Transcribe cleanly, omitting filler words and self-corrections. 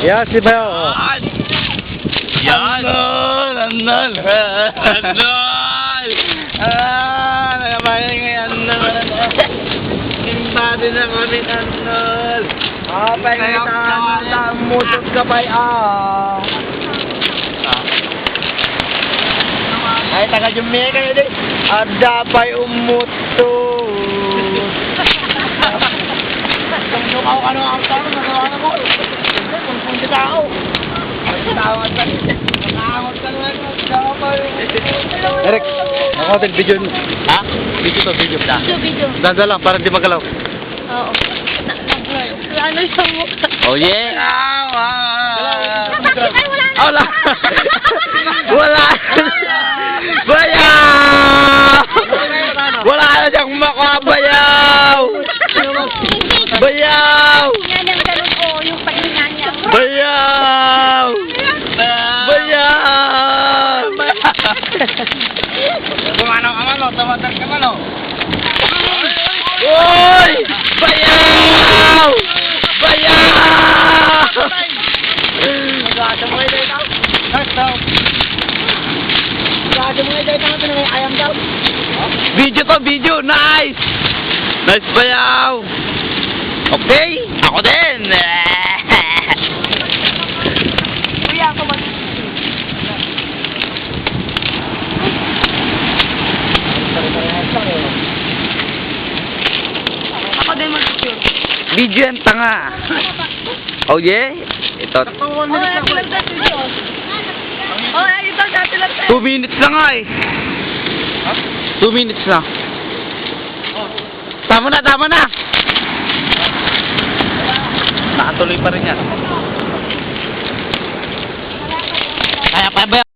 Yan, si Bayo. Oh. Yan! Andol! Nagabayan ngayon, Andol! Imbado na kami, Andol! Pahingitan sa mutot ka ba? Ay, taga Jumeka yun eh. Ada pa'y umutot. Kung ako ano ang tao, nagawa na mo. Kung si tao. Tawad ka. Tawad ka naman. Eric, ako din video. Ha? Video to, video. Video. Dada lang, para di magalaw. Oo. Ano yung mukha? Oh yeah! Ay, wala na. Wala! Bayaw! Wala na siyang makabayaw! Bayaw! Yan ang ganun ko, yung paghinga niya. Bayaw! Bayaw! Kumanaw ka malo, tawadan ka malo. Uy! Bayaw! Bayaw! Gada mo kayo daw. Daw. Gada mo kayo daw, pinangay ayam daw. Video to, video! Nice! Nice bayaw! Okay! Ako din! Kuya, ako mag... Ako din mag-picture. Video yan, tanga! Oh yeah? Ito. Oh, dati lang tayo video. Oh, ito, dati lang tayo. 2 minutes na nga eh. 2 minutes na. Tama na, tama na! Nakatuloy pa rin yan. Kaya pa ba